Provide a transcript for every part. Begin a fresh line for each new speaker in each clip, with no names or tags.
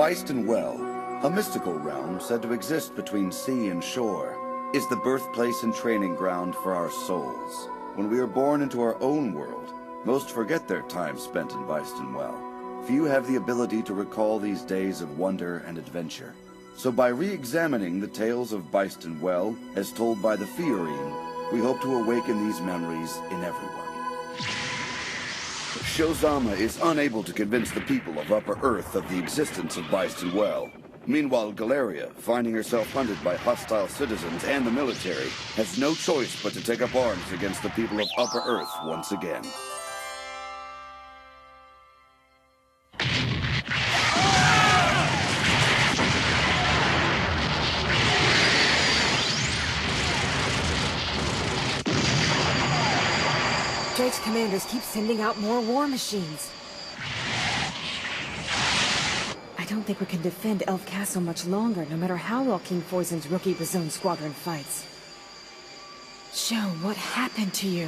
Byston Well, a mystical realm said to exist between sea and shore, is the birthplace and training ground for our souls. When we are born into our own world, most forget their time spent in Byston Well. Few have the ability to recall these days of wonder and adventure. So by re-examining the tales of Byston Well, as told by the Fiorine, we hope to awaken these memories in everyone. Shozama is unable to convince the people of Upper Earth of the existence of Byston Well. Meanwhile, Galeria, finding herself hunted by hostile citizens and the military, has no choice but to take up arms against the people of Upper Earth once again.
Drake's commanders keep sending out more war machines. I don't think we can defend Elf Castle much longer, no matter how well King Foizen's rookie Bazone squadron fights. Joe, what happened to you?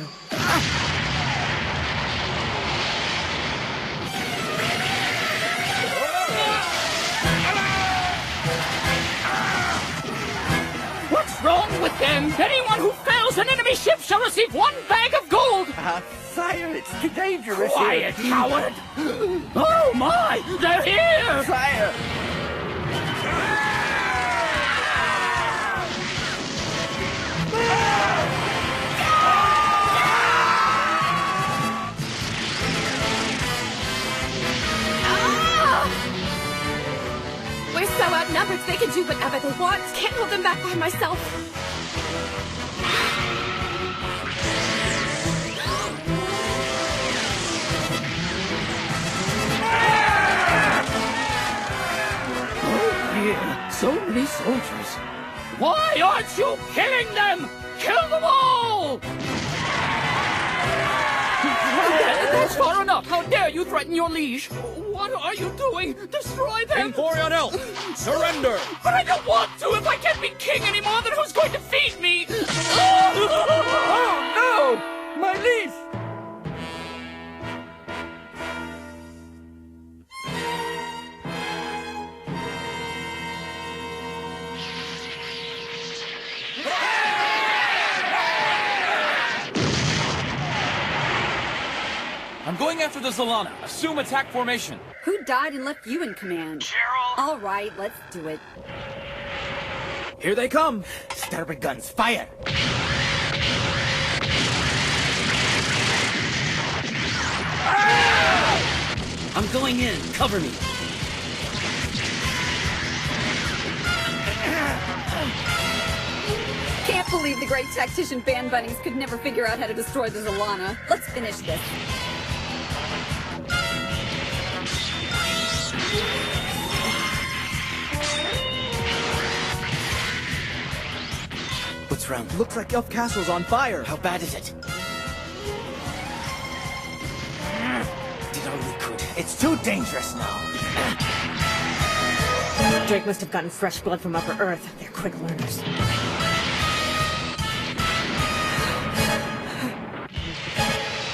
What's wrong with them? Anyone who fails an enemy ship shall receive 1 bag of gold!
Sire, it's too dangerous.
Quiet, coward! Oh my! They're here!
Sire!
We're so outnumbered, they can do whatever they want. Can't hold them back by myself.
So many soldiers. Why aren't you killing them? Kill them all! That's far enough. How dare you threaten your liege? What are you doing? Destroy them!
Emporion Elf, surrender!
But I don't want to. If I can't be king anymore, then who's going to feed me?
Oh, no! My liege!
I'm going after the Zalana. Assume attack formation.
Who died and left you in command?
Gerald!
All right, let's do it.
Here they come! Starboard guns, fire!
I'm going in. Cover me.
Can't believe the great tactician Band Bunnies could never figure out how to destroy the Zalana. Let's finish this.
What's wrong? Looks like Elf Castle's on fire. How bad is it? Did all we could. It's too dangerous now.
Drake must have gotten fresh blood from Upper Earth. They're quick learners.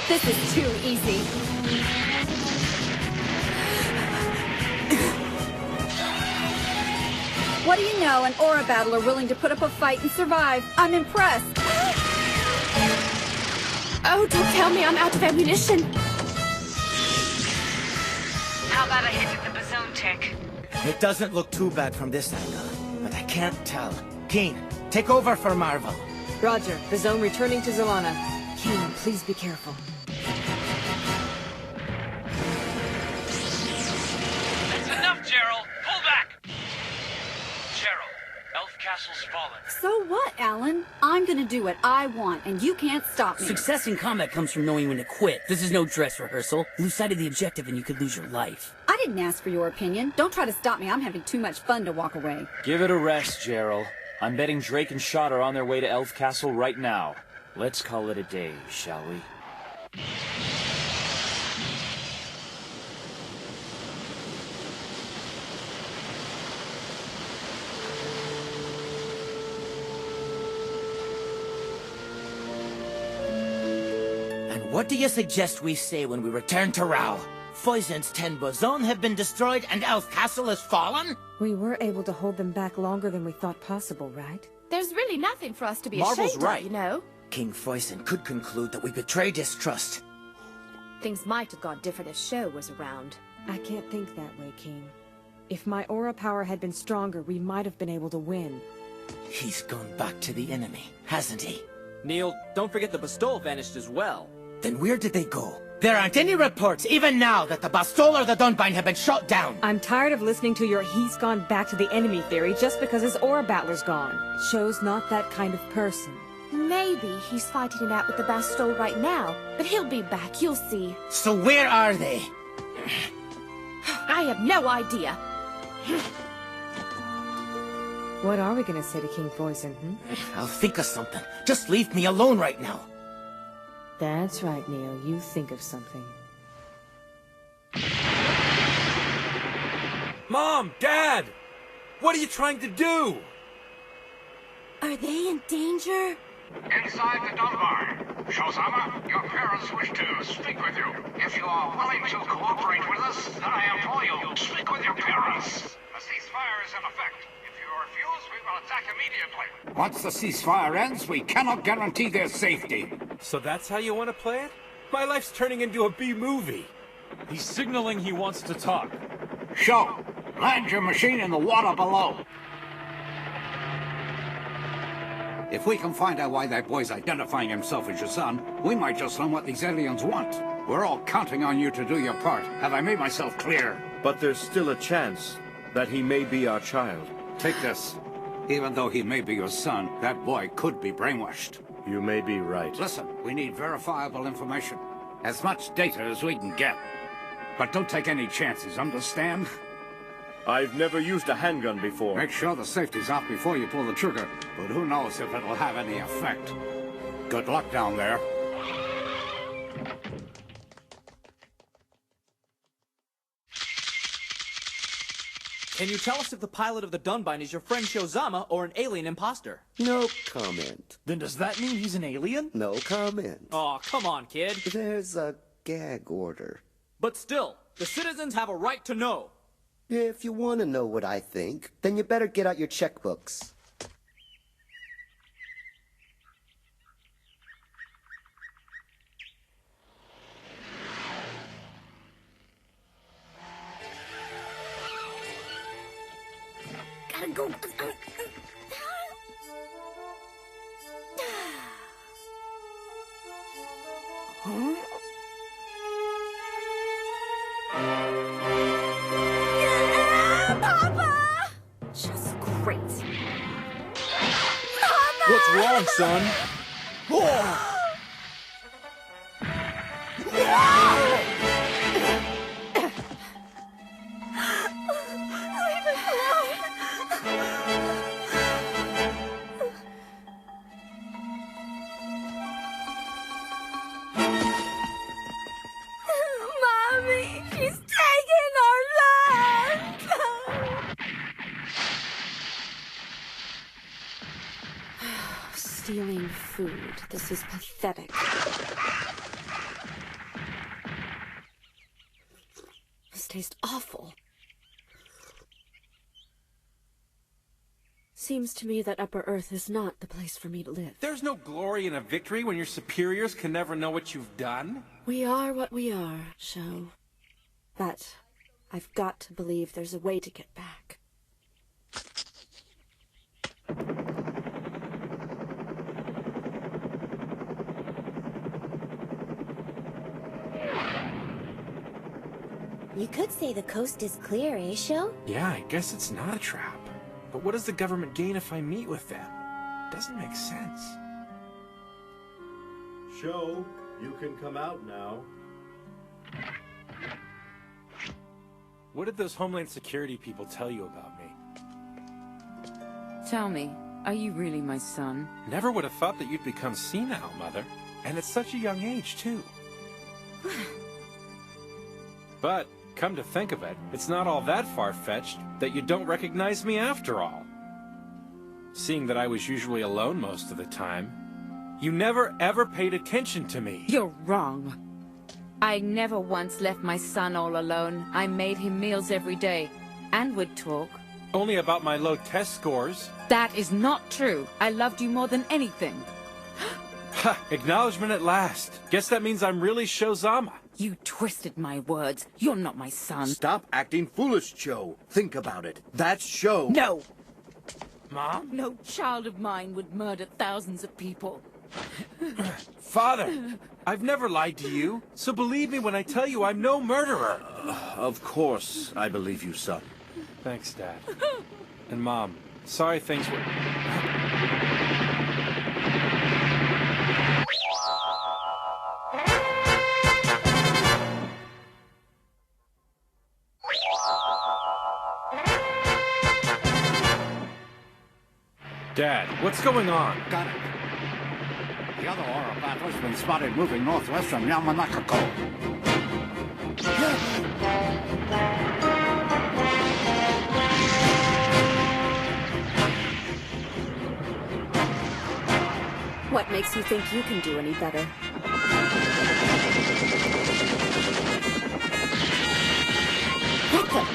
This is too easy. What do you know? An aura battler willing to put up a fight and survive. I'm impressed.
Oh, don't tell me I'm out of ammunition.
How about a hit at the Bazone tech?
It doesn't look too bad from this angle, but I can't tell. Keen, take over for Marvel.
Roger, the zone returning to Zalana. Keen, please be careful.
That's enough, Gerald. Pull back. Gerald, Elf Castle's fallen.
So what, Alan? I'm gonna do what I want, and you can't stop me.
Success in combat comes from knowing when to quit. This is no dress rehearsal. Lose sight of the objective and you could lose your life.
I didn't ask for your opinion. Don't try to stop me. I'm having too much fun to walk away.
Give it a rest, Gerald. I'm betting Drake and Shot are on their way to Elf Castle right now. Let's call it a day, shall we?
And what do you suggest we say when we return to Rao? Foisen's 10 boson have been destroyed and Elf Castle has fallen?
We were able to hold them back longer than we thought possible, right?
There's really nothing for us to be
Marvel's
ashamed
right.
of, you know.
King Foisen could conclude that we betrayed his trust.
Things might have gone different if Sho was around.
I can't think that way, King. If my aura power had been stronger, we might have been able to win.
He's gone back to the enemy, hasn't he?
Neil, don't forget the Bastol vanished as well.
Then where did they go? There aren't any reports, even now, that the Bastol or the Dunbine have been shot down.
I'm tired of listening to your he's gone back to the enemy theory just because his aura battler's gone. Sho's not that kind of person.
Maybe he's fighting it out with the Bastol right now, but he'll be back, you'll see.
So where are they?
I have no idea.
What are we gonna say to King Foisen,
I'll think of something. Just leave me alone right now.
That's right, Neil. You think of something.
Mom! Dad! What are you trying to do?
Are they in danger?
Inside the Dunbar. Shozama, your parents wish to speak with you. If you are willing to cooperate with us, then I implore you, speak with your parents. The ceasefire is in effect. If you refuse, we will attack immediately.
Once the ceasefire ends, we cannot guarantee their safety.
So that's how you want to play it? My life's turning into a B-movie.
He's signaling he wants to talk.
Sho, land your machine in the water below. If we can find out why that boy's identifying himself as your son, we might just learn what these aliens want. We're all counting on you to do your part. Have I made myself clear?
But there's still a chance that he may be our child.
Take this. Even though he may be your son, that boy could be brainwashed.
You may be right.
Listen, we need verifiable information. As much data as we can get. But don't take any chances, understand?
I've never used a handgun before.
Make sure the safety's off before you pull the trigger. But who knows if it'll have any effect. Good luck down there.
Can you tell us if the pilot of the Dunbine is your friend Shozama or an alien imposter?
No comment.
Then does that mean he's an alien?
No comment.
Aw, come on, kid.
There's a gag order.
But still, the citizens have a right to know.
If you want to know what I think, then you better get out your checkbooks.
Gotta go. Huh? Just great. Mama!
What's wrong, son?
Leave it alone. Mommy, she's taking our land. Stealing food. This is pathetic. This tastes awful. Seems to me that Upper Earth is not the place for me to live.
There's no glory in a victory when your superiors can never know what you've done.
We are what we are, Sho. But I've got to believe there's a way to get back.
You could say the coast is clear, eh, Sho?
Yeah, I guess it's not a trap. But what does the government gain if I meet with them? Doesn't make sense.
Sho, you can come out now.
What did those Homeland Security people tell you about me?
Tell me, are you really my son?
Never would have thought that you'd become senile, Mother. And at such a young age, too. But, come to think of it, it's not all that far-fetched that you don't recognize me after all. Seeing that I was usually alone most of the time, you never ever paid attention to me.
You're wrong. I never once left my son all alone. I made him meals every day, and would talk.
Only about my low test scores.
That is not true. I loved you more than anything.
Ha! Acknowledgement at last. Guess that means I'm really Shozama.
You twisted my words. You're not my son.
Stop acting foolish, Joe. Think about it. That's Sho.
No!
Mom?
No child of mine would murder thousands of people.
Father, I've never lied to you, so believe me when I tell you I'm no murderer.
Of course, I believe you, son.
Thanks, Dad. And Mom, sorry things were... Dad, what's going on?
Got it. The other aura battler's been spotted moving northwest from Yamanakako.
What makes you think you can do any better? What the?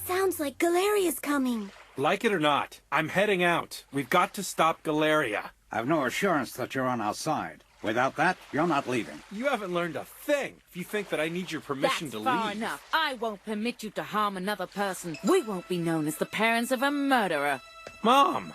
Sounds like Galeria's coming.
Like it or not, I'm heading out. We've got to stop Galeria.
I've no assurance that you're on our side. Without that, you're not leaving.
You haven't learned a thing if you think that I need your permission to leave.
That's far enough. I won't permit you to harm another person. We won't be known as the parents of a murderer.
Mom,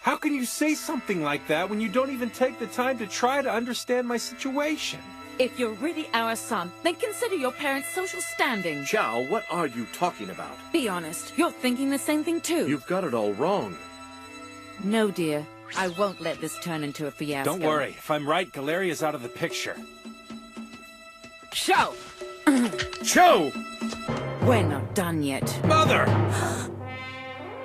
how can you say something like that when you don't even take the time to try to understand my situation?
If you're really our son, then consider your parents' social standing.
Chow, what are you talking about?
Be honest, you're thinking the same thing too.
You've got it all wrong.
No, dear. I won't let this turn into a fiasco.
Don't worry. If I'm right, Galeria's out of the picture.
Show!
Cho!
We're not done yet.
Mother!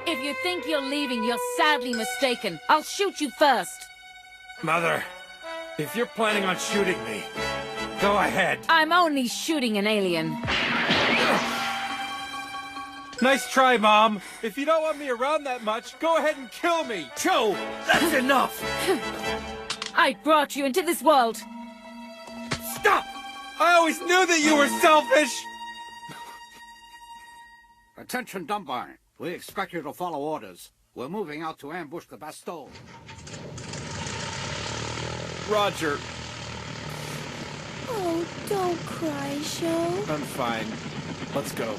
If you think you're leaving, you're sadly mistaken. I'll shoot you first.
Mother, if you're planning on shooting me, go ahead.
I'm only shooting an alien.
Nice try, Mom. If you don't want me around that much, go ahead and kill me.
Cho, that's enough.
I brought you into this world.
Stop! I always knew that you were selfish!
Attention, Dunbar. We expect you to follow orders. We're moving out to ambush the Bastille.
Roger.
Oh, don't cry, Sho.
I'm fine. Let's go.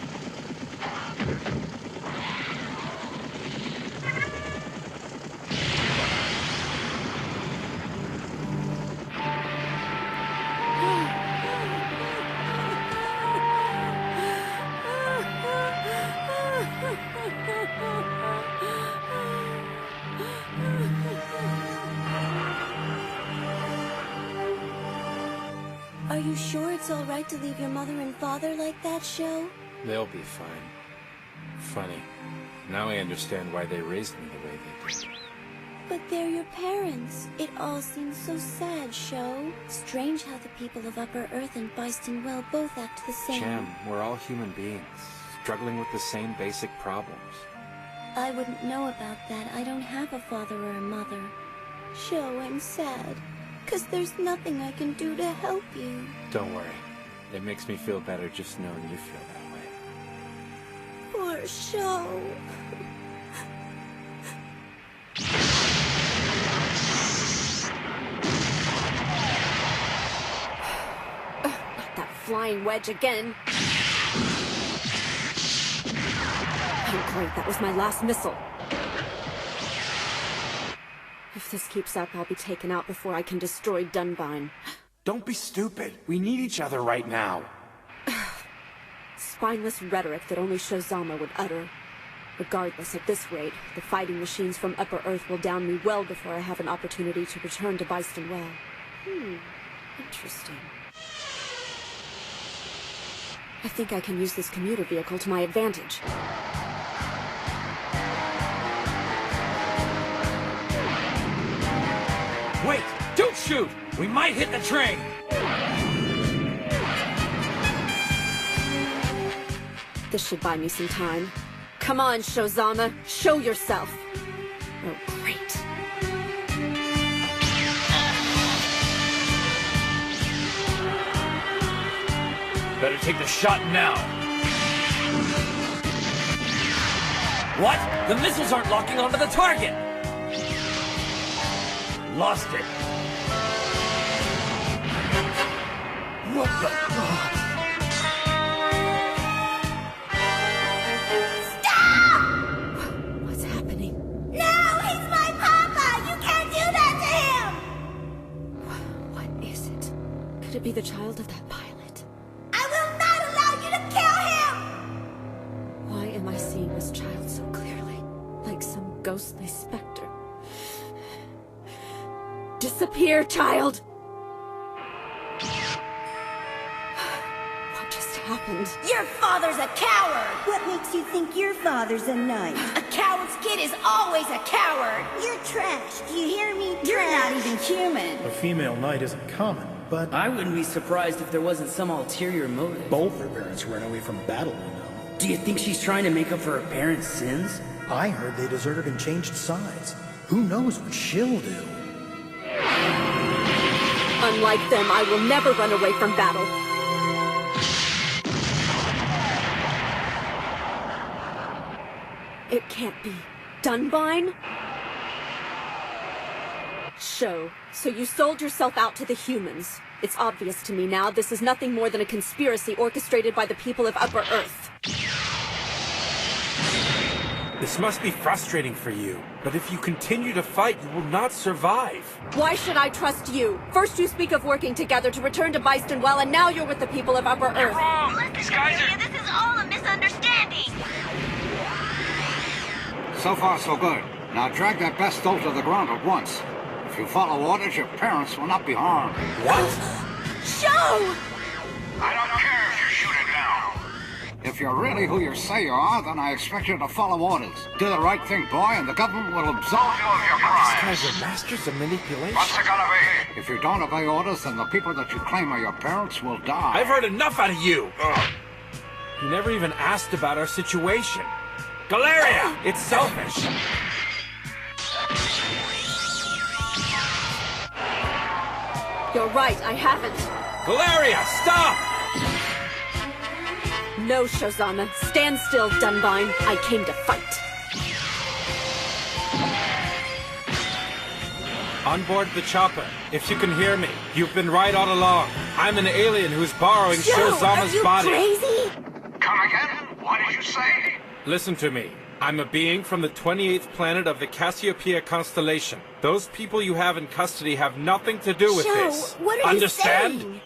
Are you sure it's all right to leave your mother and father like that, Sho?
They'll be fine. Funny. Now I understand why they raised me the way they did.
But they're your parents. It all seems so sad, Sho. Strange how the people of Upper Earth and Byston Well both act the same.
Jam, we're all human beings, struggling with the same basic problems.
I wouldn't know about that. I don't have a father or a mother. Sho, I'm sad. 'Cause there's nothing I can do to help you.
Don't worry. It makes me feel better just knowing you feel that way.
Poor Sho.
Not that flying wedge again. Oh, great, that was my last missile. If this keeps up, I'll be taken out before I can destroy Dunbine.
Don't be stupid. We need each other right now.
Spineless rhetoric that only Shozama would utter. Regardless, at this rate, the fighting machines from Upper Earth will down me well before I have an opportunity to return to Byston Well. Interesting. I think I can use this commuter vehicle to my advantage.
Wait! Don't shoot! We might hit the train!
This should buy me some time. Come on, Shozama! Show yourself! Oh, great.
Better take the shot now. What? The missiles aren't locking onto the target! Lost it. What the...
What's happening?
No, he's my papa! You can't do that to him!
What is it? Could it be the child of that pilot?
I will not allow you to kill him!
Why am I seeing this child so clearly? Like some ghostly specter. Disappear, child! What just happened?
Your father's a coward! What makes you think your father's a knight? A coward's kid is always a coward! You're trash, do you hear me? You're not even human!
A female knight isn't common, but...
I wouldn't be surprised if there wasn't some ulterior motive.
Both her parents ran away from battle, you know.
Do you think she's trying to make up for her parents' sins?
I heard they deserted and changed sides. Who knows what she'll do?
Unlike them, I will never run away from battle. It can't be. Dunbine? So you sold yourself out to the humans. It's obvious to me now this is nothing more than a conspiracy orchestrated by the people of Upper Earth.
This must be frustrating for you, but if you continue to fight, you will not survive.
Why should I trust you? First you speak of working together to return to Bystonwell, and now you're with the people of Upper Earth.
You're wrong! These guys are...
This is all a misunderstanding!
So far, so good. Now drag that best doll to the ground at once. If you follow orders, your parents will not be harmed.
What?
Show!
I don't care if you shoot it down.
If you're really who you say you are, then I expect you to follow orders. Do the right thing, boy, and the government will absolve you of your crimes.
These guys are masters of manipulation.
What's it gonna be?
If you don't obey orders, then the people that you claim are your parents will die.
I've heard enough out of you! You never even asked about our situation. Galeria! It's selfish.
You're right, I haven't.
Galeria, stop!
No, Shozama. Stand still, Dunbine. I came to fight.
On board the chopper, if you can hear me. You've been right all along. I'm an alien who's borrowing Shozama's body.
Crazy?
Come again? What did you say?
Listen to me. I'm a being from the 28th planet of the Cassiopeia constellation. Those people you have in custody have nothing to do with this.
What are
Understand?
you saying?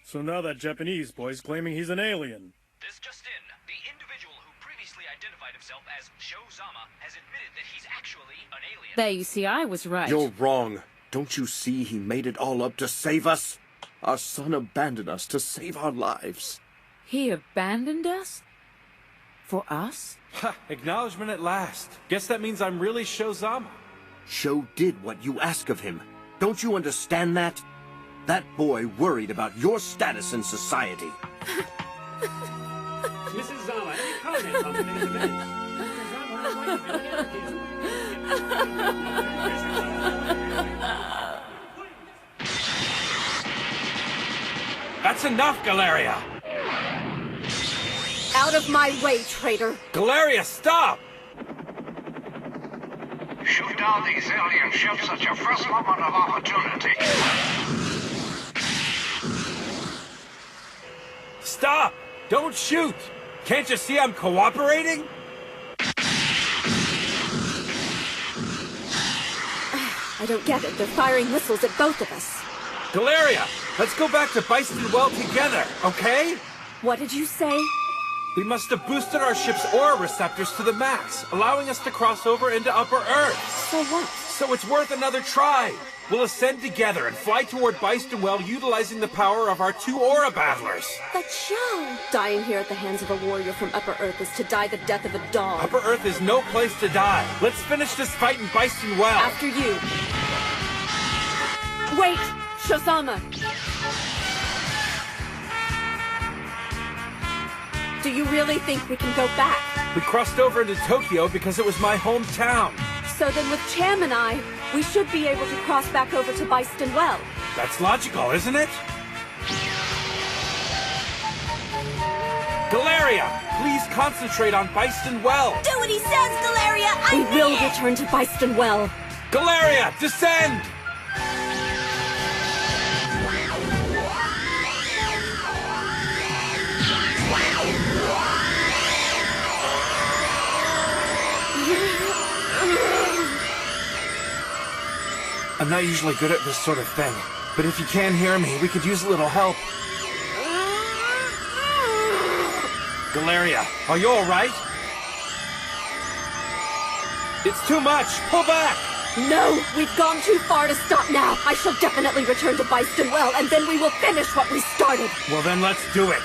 So now that Japanese boy's claiming he's an alien.
This just in. The individual who previously identified himself as Shozama has admitted that he's actually an alien.
There, you see, I was right.
You're wrong. Don't you see he made it all up to save us? Our son abandoned us to save our lives.
He abandoned us? For us?
Ha! Acknowledgement at last. Guess that means I'm really Shozama.
Sho did what you ask of him. Don't you understand that? That boy worried about your status in society.
Mrs. Zama, any comment on today's events?
That's enough, Galeria!
Out of my way, traitor!
Galeria, stop!
Shoot down these alien ships at your first moment of opportunity.
Stop! Don't shoot! Can't you see I'm cooperating?
I don't get it. They're firing missiles at both of us.
Galeria, let's go back to Bystonwell together, okay?
What did you say?
We must have boosted our ship's aura receptors to the max, allowing us to cross over into Upper Earth.
So what?
So it's worth another try. We'll ascend together and fly toward Bystonwell utilizing the power of our two aura battlers.
But Joe! Dying here at the hands of a warrior from Upper Earth is to die the death of a dog.
Upper Earth is no place to die. Let's finish this fight in Bystonwell.
After you. Wait! Shozama! Do you really think we can go back?
We crossed over into Tokyo because it was my hometown.
So then with Cham and I, we should be able to cross back over to Bystonwell.
That's logical, isn't it?
Galeria, please concentrate on Byston Well.
Do what he says, Galeria!
We will return to Byston Well.
Galeria, descend!
I'm not usually good at this sort of thing, but if you can't hear me, we could use a little help. Galeria, are you alright? It's too much! Pull back!
No! We've gone too far to stop now! I shall definitely return to Byston Well, and then we will finish what we started!
Well then, let's do it!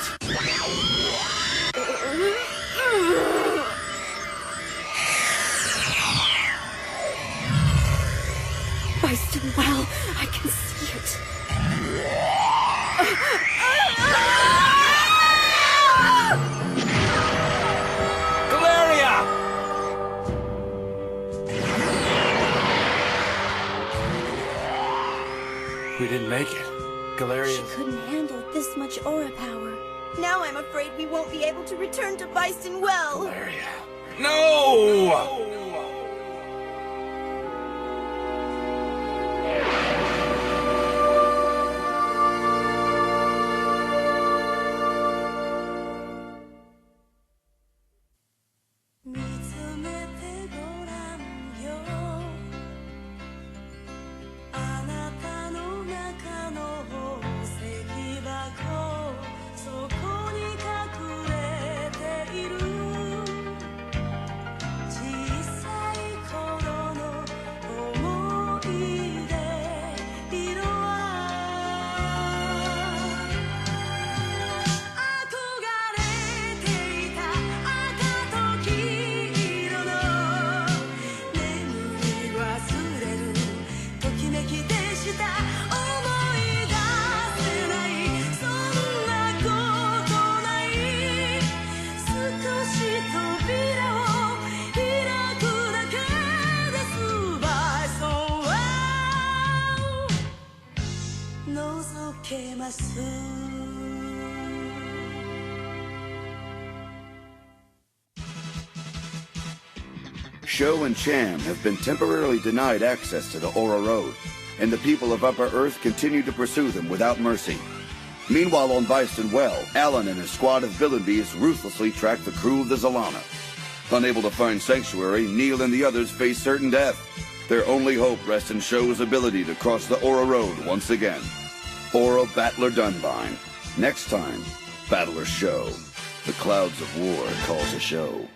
Byston Well, I can see it.
Galeria!
We didn't make it. Galeria...
She couldn't handle this much aura power. Now I'm afraid we won't be able to return to Byston Well.
Galeria...
No!
Sho and Cham have been temporarily denied access to the Aura Road, and the people of Upper Earth continue to pursue them without mercy. Meanwhile, on Byston Well, Alan and his squad of villain beasts ruthlessly track the crew of the Zalana. Unable to find sanctuary, Neil and the others face certain death. Their only hope rests in Sho's ability to cross the Aura Road once again. Aura Battler Dunbine. Next time, Battler Sho. The clouds of war calls a show.